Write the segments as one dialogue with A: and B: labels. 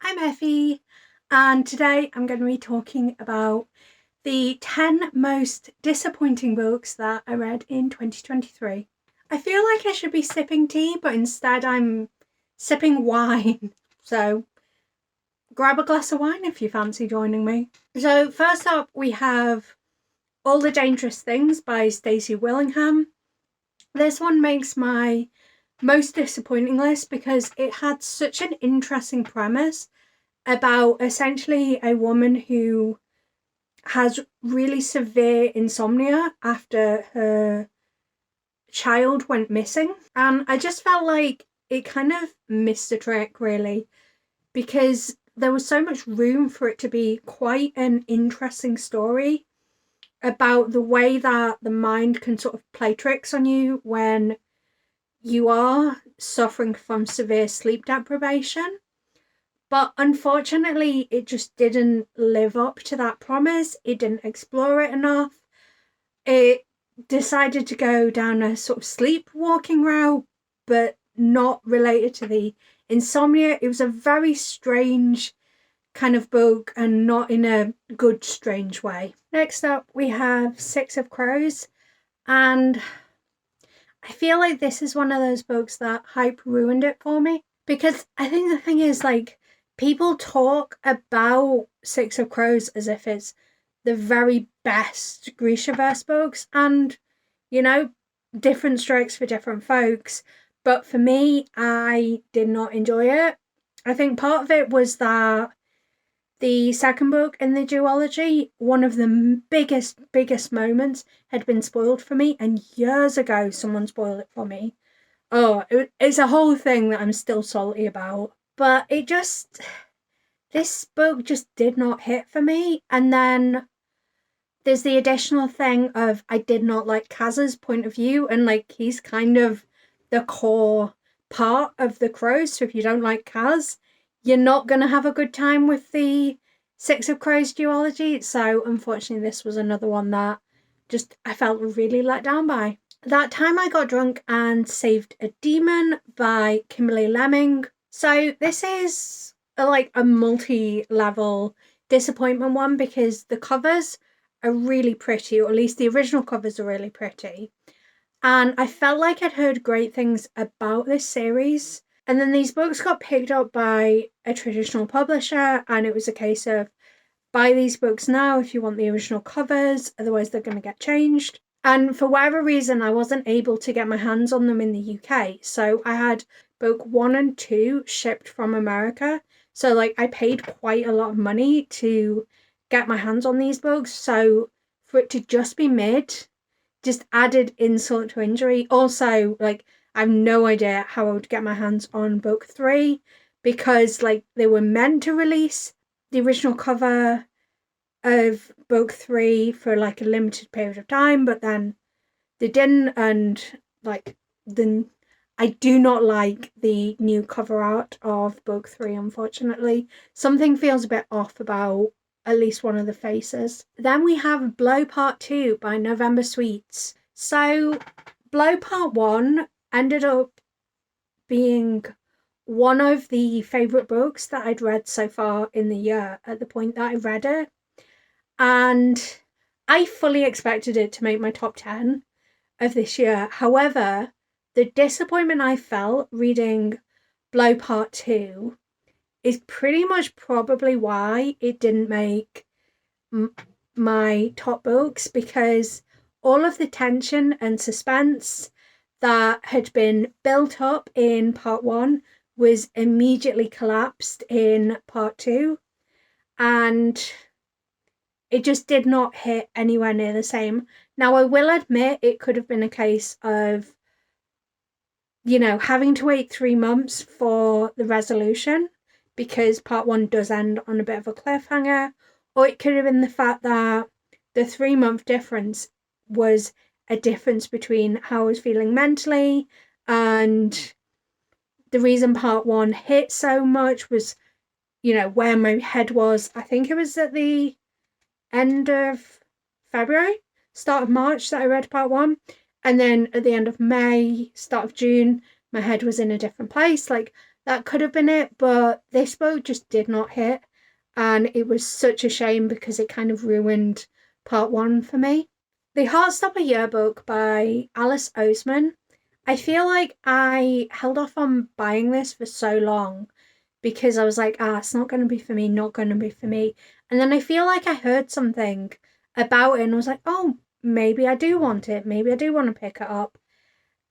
A: I'm Effie, and today I'm going to be talking about the 10 most disappointing books that I read in 2023. I feel like I should be sipping tea, but instead I'm sipping wine. So grab a glass of wine if you fancy joining me. So first up we have All the Dangerous Things by Stacy Willingham. This one makes my most disappointing list because it had such an interesting premise about essentially a woman who has really severe insomnia after her child went missing. And I just felt like it kind of missed the trick, really, because there was so much room for it to be quite an interesting story about the way that the mind can sort of play tricks on you when you are suffering from severe sleep deprivation. But unfortunately, it just didn't live up to that promise. It didn't explore it enough. It decided to go down a sort of sleepwalking route, but not related to the insomnia. It was a very strange kind of book and not in a good, strange way. Next up, we have Six of Crows. And I feel like this is one of those books that hype ruined it for me. Because I think the thing is, like, people talk about Six of Crows as if it's the very best Grishaverse books, and, you know, different strokes for different folks. But for me, I did not enjoy it. I think part of it was that the second book in the duology, one of the biggest moments had been spoiled for me, and years ago someone spoiled it for me. Oh, it's a whole thing that I'm still salty about. But this book just did not hit for me. And then there's the additional thing of I did not like Kaz's point of view, and like he's kind of the core part of the Crows. So if you don't like Kaz, you're not going to have a good time with the Six of Crows duology. So unfortunately, this was another one that just I felt really let down by. That Time I Got Drunk and Saved a Demon by Kimberly Lemming. So this is a multi-level disappointment one because the covers are really pretty, or at least the original covers are really pretty. And I felt like I'd heard great things about this series. And then these books got picked up by a traditional publisher, and it was a case of buy these books now if you want the original covers, otherwise they're going to get changed. And for whatever reason, I wasn't able to get my hands on them in the UK. So I had book 1 and 2 shipped from America. So like I paid quite a lot of money to get my hands on these books. So for it to just be mid just added insult to injury. Also, like I have no idea how I would get my hands on book 3 because like they were meant to release the original cover of book 3 for like a limited period of time, but then they didn't. And like then I do not like the new cover art of book 3, unfortunately. Something feels a bit off about at least one of the faces. Then we have Blow Part 2 by November Sweets. So Blow Part 1 ended up being one of the favourite books that I'd read so far in the year at the point that I read it. And I fully expected it to make my top 10 of this year. However, the disappointment I felt reading Blow Part 2 is pretty much probably why it didn't make my top books, because all of the tension and suspense that had been built up in Part 1 was immediately collapsed in Part 2. And it just did not hit anywhere near the same. Now, I will admit it could have been a case of, you know, having to wait 3 months for the resolution because Part 1 does end on a bit of a cliffhanger. Or it could have been the fact that the 3-month difference was a difference between how I was feeling mentally, and the reason Part 1 hit so much was, you know, where my head was. I think it was at the end of February, start of March that I read Part 1, and then at the end of May, start of June, my head was in a different place. Like that could have been it, but this book just did not hit, and it was such a shame because it kind of ruined part one for me. The Heartstopper Yearbook by Alice Oseman. I feel like I held off on buying this for so long because I was like, it's not going to be for me, not going to be for me. And then I feel like I heard something about it and I was like, oh, maybe I do want it. Maybe I do want to pick it up.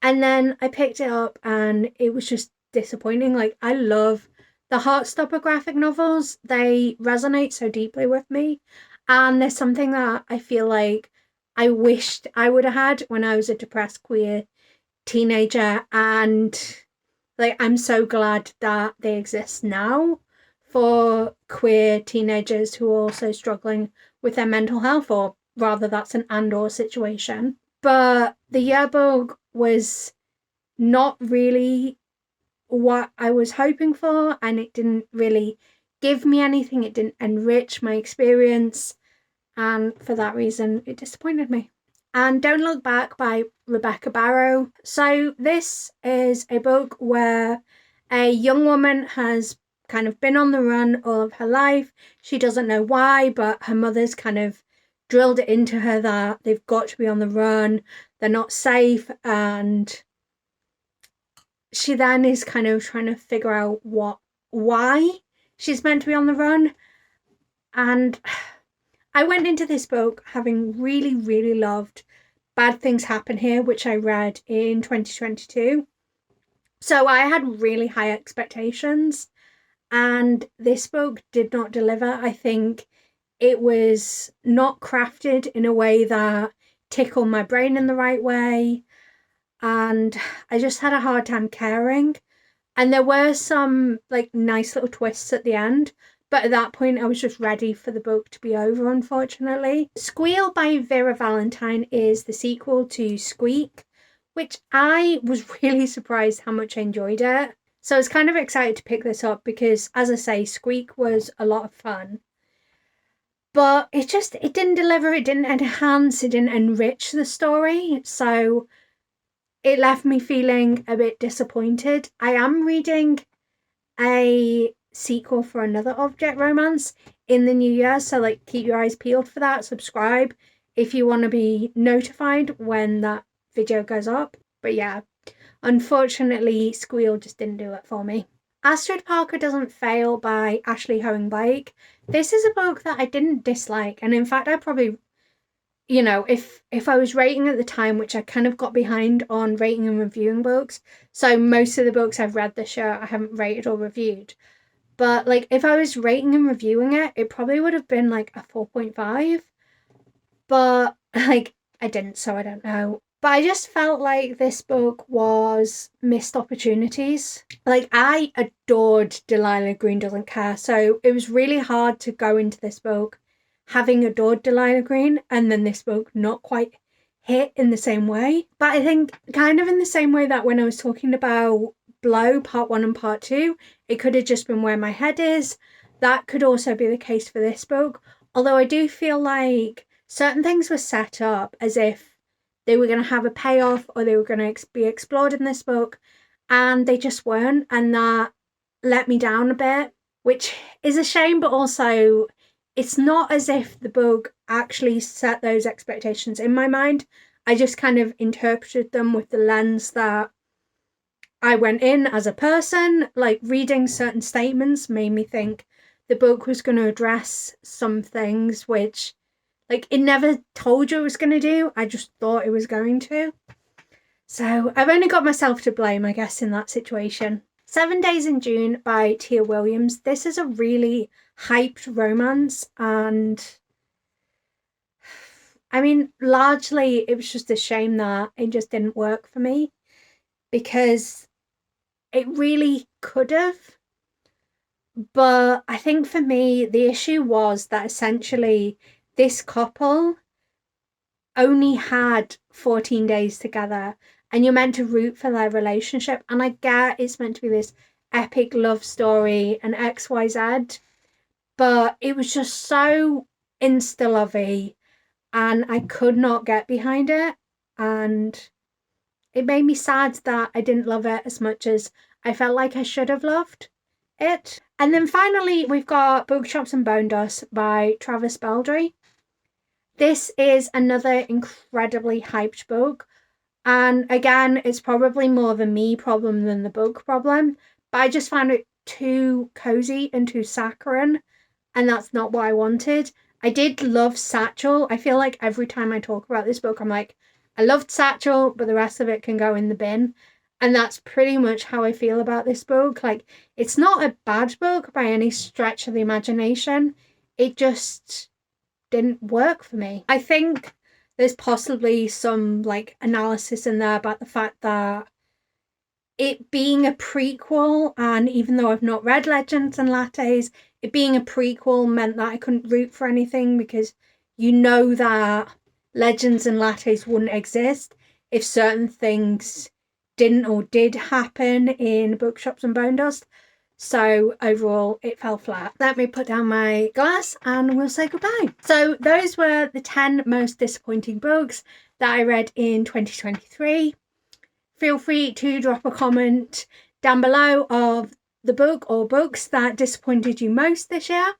A: And then I picked it up and it was just disappointing. Like, I love the Heartstopper graphic novels. They resonate so deeply with me. And there's something that I feel like I wished I would have had when I was a depressed queer teenager. And like, I'm so glad that they exist now for queer teenagers who are also struggling with their mental health, or rather that's an and/or situation. But the yearbook was not really what I was hoping for, and it didn't really give me anything. It didn't enrich my experience, and for that reason it disappointed me. And Don't Look Back by Rebecca Barrow. So this is a book where a young woman has kind of been on the run all of her life. She doesn't know why, but her mother's kind of drilled it into her that they've got to be on the run, they're not safe, and she then is kind of trying to figure out why she's meant to be on the run. And I went into this book having really, really loved Bad Things Happen Here, which I read in 2022. So I had really high expectations, and this book did not deliver. I think it was not crafted in a way that tickled my brain in the right way, and I just had a hard time caring. And there were some like nice little twists at the end, but at that point I was just ready for the book to be over, unfortunately. Squeal by Vera Valentine is the sequel to Squeak, which I was really surprised how much I enjoyed it. So I was kind of excited to pick this up because, as I say, Squeak was a lot of fun. But it didn't deliver, it didn't enhance, it didn't enrich the story. So it left me feeling a bit disappointed. I am reading a sequel for another object romance in the new year, so like keep your eyes peeled for that. Subscribe if you want to be notified when that video goes up. But yeah, unfortunately Squeal just didn't do it for me. Astrid Parker Doesn't Fail by Ashley Hoeing-Blake. This is a book that I didn't dislike, and in fact I probably, if I was rating at the time, which I kind of got behind on rating and reviewing books, so most of the books I've read this year I haven't rated or reviewed, but like if I was rating and reviewing it, it probably would have been like a 4.5, but like I didn't, so I don't know. But I just felt like this book was missed opportunities. Like, I adored Delilah Green Doesn't Care, so it was really hard to go into this book having adored Delilah Green and then this book not quite hit in the same way. But I think kind of in the same way that when I was talking about Blow part 1 and part 2, it could have just been where my head is. That could also be the case for this book, although I do feel like certain things were set up as if they were going to have a payoff or they were going to be explored in this book, and they just weren't, and that let me down a bit, which is a shame. But also it's not as if the book actually set those expectations in my mind. I just kind of interpreted them with the lens that I went in as a person. Like, reading certain statements made me think the book was going to address some things which, like, it never told you it was going to do. I just thought it was going to. So I've only got myself to blame, I guess, in that situation. 7 Days in June by Tia Williams. This is a really hyped romance, and I mean, largely it was just a shame that it just didn't work for me, because it really could have. But I think for me, the issue was that essentially this couple only had 14 days together, and you're meant to root for their relationship. And I get it's meant to be this epic love story and XYZ, but it was just so insta-lovey and I could not get behind it. And it made me sad that I didn't love it as much as I felt like I should have loved it. And then finally, we've got Bookshops and Bonedust by Travis Baldree. This is another incredibly hyped book. And again, it's probably more of a me problem than the book problem. But I just found it too cozy and too saccharine. And that's not what I wanted. I did love Satchel. I feel like every time I talk about this book, I'm like, I loved Satchel, but the rest of it can go in the bin. And that's pretty much how I feel about this book. Like, it's not a bad book by any stretch of the imagination. It just didn't work for me. I think there's possibly some like analysis in there about the fact that it being a prequel, and even though I've not read Legends and Lattes, it being a prequel meant that I couldn't root for anything, because you know that Legends and Lattes wouldn't exist if certain things didn't or did happen in Bookshops and Bonedust. So overall, it fell flat. Let me put down my glass and we'll say goodbye. So those were the 10 most disappointing books that I read in 2023. Feel free to drop a comment down below of the book or books that disappointed you most this year.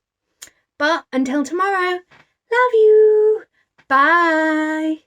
A: But until tomorrow, love you. Bye.